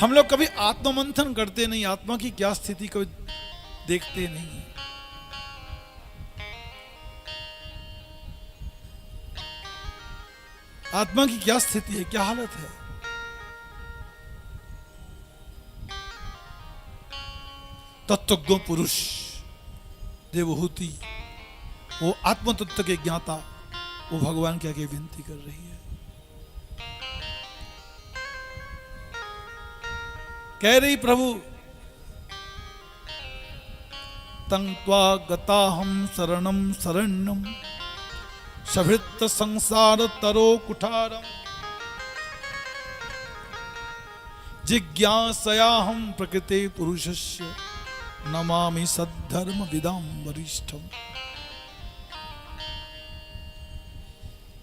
हम लोग कभी आत्ममंथन करते नहीं, आत्मा की क्या स्थिति कभी देखते नहीं। आत्मा की क्या स्थिति है, क्या हालत है। तत्वज्ञ पुरुष देवहूति, वो आत्म तत्व के ज्ञाता, वो भगवान के आगे विनती कर रही है। कह रही प्रभु तं त्वा गताहं शरणं शरण्यं सभृत संसार तरो कुठारम जिज्ञासयाहं प्रकृते पुरुषस्य नमामि सद्धर्म विदाम वरिष्ठम।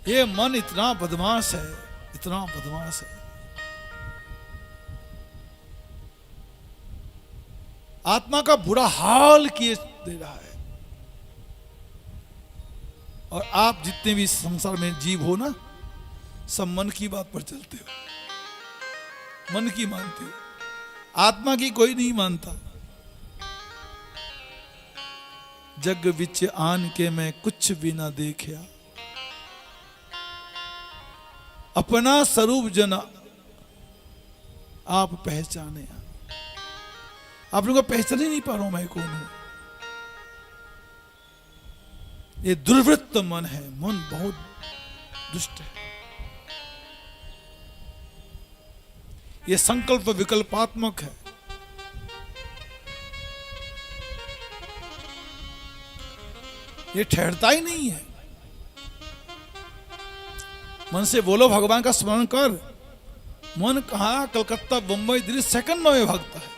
ये मन इतना बदमाश है, इतना बदमाश है। आत्मा का बुरा हाल किए दे रहा है। और आप जितने भी संसार में जीव हो ना, सब मन की बात पर चलते हो, मन की मानते हो, आत्मा की कोई नहीं मानता। जग विच आन के मैं कुछ भी ना देखा, अपना स्वरूप जना आप पहचाने। आप लोगों को पहचान ही नहीं पा रहा हूं मैं कौन हूं। ये दुर्वृत्त मन है, मन बहुत दुष्ट है। ये संकल्प विकल्पात्मक है। ये ठहरता ही नहीं है। मन से बोलो भगवान का स्मरण कर, मन कहां कलकत्ता बंबई दिल्ली सेकंड में भागता है।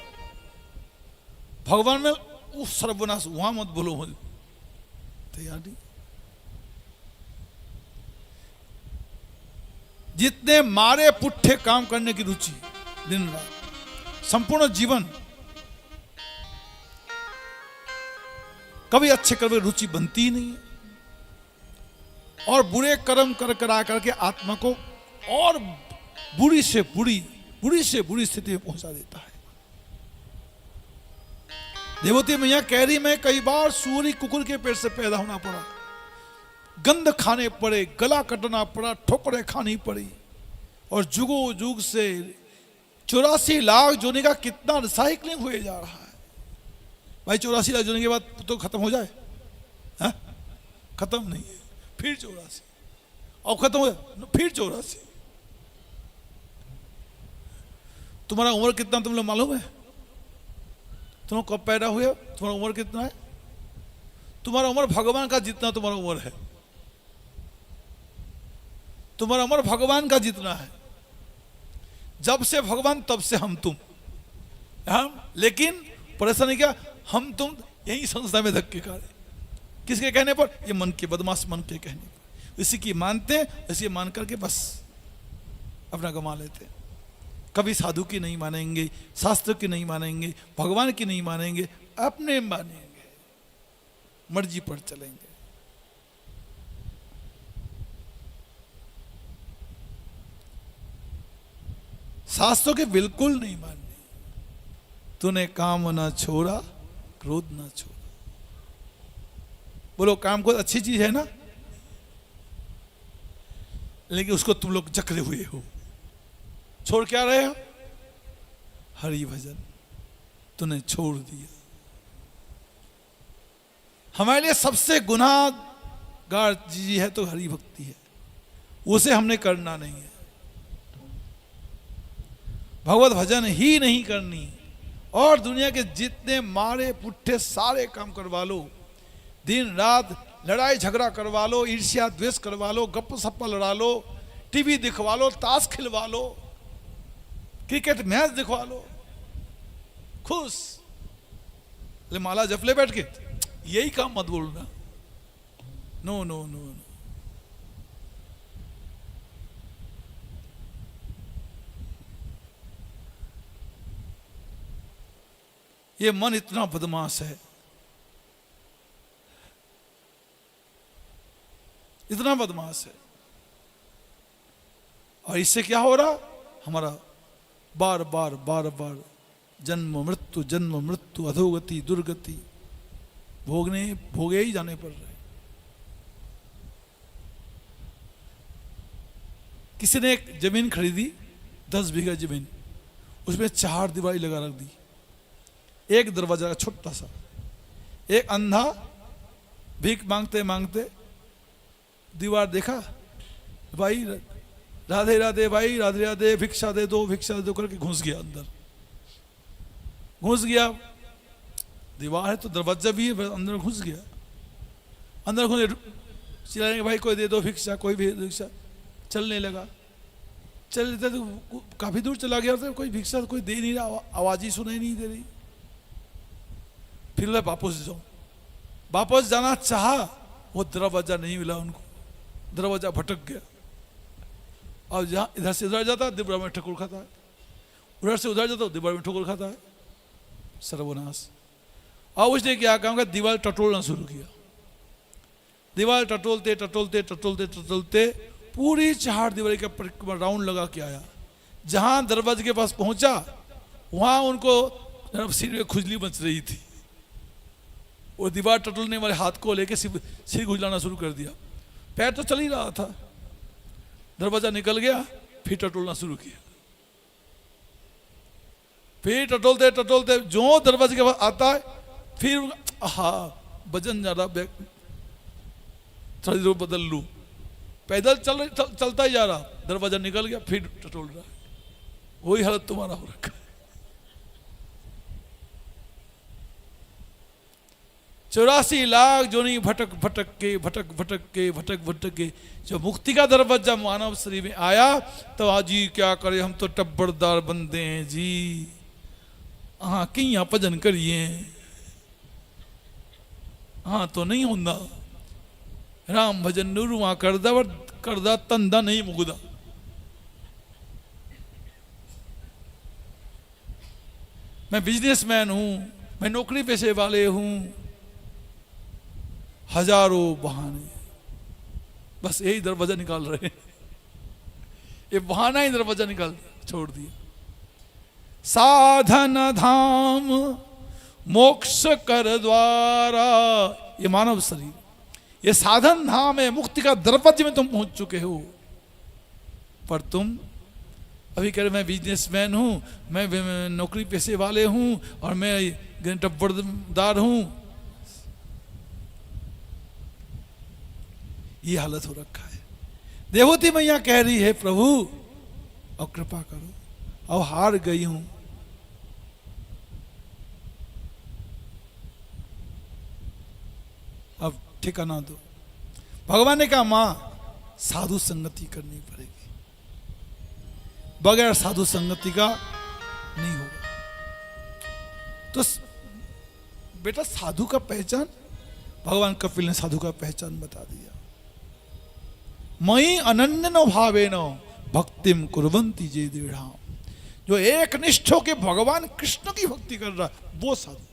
भगवान में उस सर्वनाश, वहां मत बोलो, मुझे तैयार नहीं। जितने मारे पुट्ठे काम करने की रुचि दिन रात, संपूर्ण जीवन कभी अच्छे कर्म की रुचि बनती ही नहीं है। और बुरे कर्म कर करा करके आत्मा को और बुरी से बुरी स्थिति में पहुंचा देता है। देवती मैया कह रही, मैं कई बार सूरी कुकुर के पेट से पैदा होना पड़ा, गंध खाने पड़े, गला कटना पड़ा, ठोकरें खानी पड़ी, और जुगो जुग से 84 लाख जोनी का कितना रिसाइकलिंग हुए जा रहा है। भाई 84 लाख जोनी के बाद तो खत्म हो जाए? हा? खत्म नहीं है, फिर 84 और खत्म हो जाए, फिर 84। तुम्हारा उम्र कितना तुम लोग मालूम है? तुम कब पैदा हुए? तुम्हारा उम्र कितना है? तुम्हारा उम्र भगवान का जितना तुम्हारा उम्र है। तुम्हारा उम्र भगवान का जितना है। जब से भगवान तब से हम तुम। लेकिन परेशानी क्या, हम तुम यही संस्था में धक्के खा रहे। किसके कहने पर? ये मन के बदमाश मन के कहने पर। इसी की मानते, इसी मान करके बस अपना गमा लेते। कभी साधु की नहीं मानेंगे, शास्त्र की नहीं मानेंगे, भगवान की नहीं मानेंगे, अपने मानेंगे, मर्जी पर चलेंगे। शास्त्रों के बिल्कुल नहीं मानने। तूने काम ना छोड़ा, क्रोध ना छोड़ा। बोलो काम को अच्छी चीज है ना, लेकिन उसको तुम लोग जकड़े हुए हो। छोड़ क्या रहे हो? हरि भजन तूने छोड़ दिया। हमारे लिए सबसे गुनाहगार चीज है तो हरि भक्ति है, उसे हमने करना नहीं है। भगवत भजन ही नहीं करनी। और दुनिया के जितने मारे पुट्ठे सारे काम करवा लो, दिन रात लड़ाई झगड़ा करवा लो, ईर्ष्या द्वेष करवा लो, गप सप्पा लड़ा लो, टीवी दिखवा लो, ताश खिलवा लो, क्रिकेट मैच दिखवा लो, खुश ले माला जप ले बैठ के, यही काम मत बोलना। No no no no. ये मन इतना बदमाश है, इतना बदमाश है। और इससे क्या हो रहा? हमारा बार बार बार बार जन्म मृत्यु अधोगति दुर्गति भोगे ही जाने पड़ रहे। किसी ने एक जमीन खरीदी 10 बीघा जमीन, उसमें 4 दीवारी लगा रख दी, एक दरवाजा छोटा सा। एक अंधा भीख मांगते मांगते दीवार देखा, भाई राधे राधे, भाई राधे राधे, भिक्षा दे दो करके घुस गया अंदर। घुस गया, दीवार है तो दरवाजा भी है, अंदर घुस गया। अंदर घुस चिल्लाएंगे, भाई कोई दे दो भिक्षा, कोई भी भिक्षा। चलने लगा, चलते तो काफी दूर चला गया था, कोई भिक्षा कोई दे नहीं रहा, आवाज ही सुनाई नहीं दे रही। फिर वापस जाओ, वापस जाना चाहा, वो दरवाजा नहीं मिला उनको, दरवाजा भटक गया। अब जहाँ इधर से उधर जाता दीवार में ठोकर खाता है, उधर से उधर जाता दीवार में ठोकर खाता है, सर्वनाश। अब उसने क्या काम किया, दीवार टटोलना शुरू किया। दीवार टटोलते टटोलते टटोलते टटोलते पूरी 4 दीवारी का परिक्रमा राउंड लगा के आया। जहां दरवाजे के पास पहुंचा वहां उनको सिर में खुजली मच रही थी। वो दीवार टटोलने वाले हाथ को लेके सिर खुजलाना शुरू कर दिया। पैर तो चल ही रहा था, दरवाजा निकल गया, फिर टटोलना शुरू किया। फिर टटोलते टटोलते जो दरवाजे के पास आता है, फिर वजन ज्यादा, थोड़ी देर बदल लूं, पैदल चलता ही जा रहा, दरवाजा निकल गया, फिर टटोल रहा है। वही हालत तुम्हारा हो रखा है। 84 लाख जोनी भटक भटक के जब मुक्ति का दरवाजा मानव शरीर में आया तो आज जी क्या करे, हम तो टब्बरदार बंदे हैं जी, हाँ किया भजन करिए, हाँ तो नहीं होंदा राम भजन नूरुआ करदा तंदा नहीं मुगदा। मैं बिजनेसमैन हूं, मैं नौकरी पेशे वाले हूं, हजारों बहाने, बस यही दरवाजा निकाल रहे हैं, ये बहाना ही दरवाजा निकाल छोड़ दिया। साधन धाम मोक्ष कर द्वारा, ये मानव शरीर, ये साधन धाम है, मुक्ति का दरवाजे में तुम पहुंच चुके हो। पर तुम अभी कह रहे मैं बिजनेसमैन हूं, मैं नौकरी पेशे वाले हूं और मैं टब्बरदार हूं, ये हालत हो रखा है। देवती मैया कह रही है प्रभु अब कृपा करो, अब हार गई हूं, अब ठिकाना दो। भगवान ने कहा मां साधु संगति करनी पड़ेगी, बगैर साधु संगति का नहीं होगा। तो बेटा साधु का पहचान, भगवान कपिल ने साधु का पहचान बता दिया। मई अनन्य भावेन भक्तिम कुर्वन्ति जे दृढ़, जो एक निष्ठ होकर भगवान कृष्ण की भक्ति कर रहा वो साधु।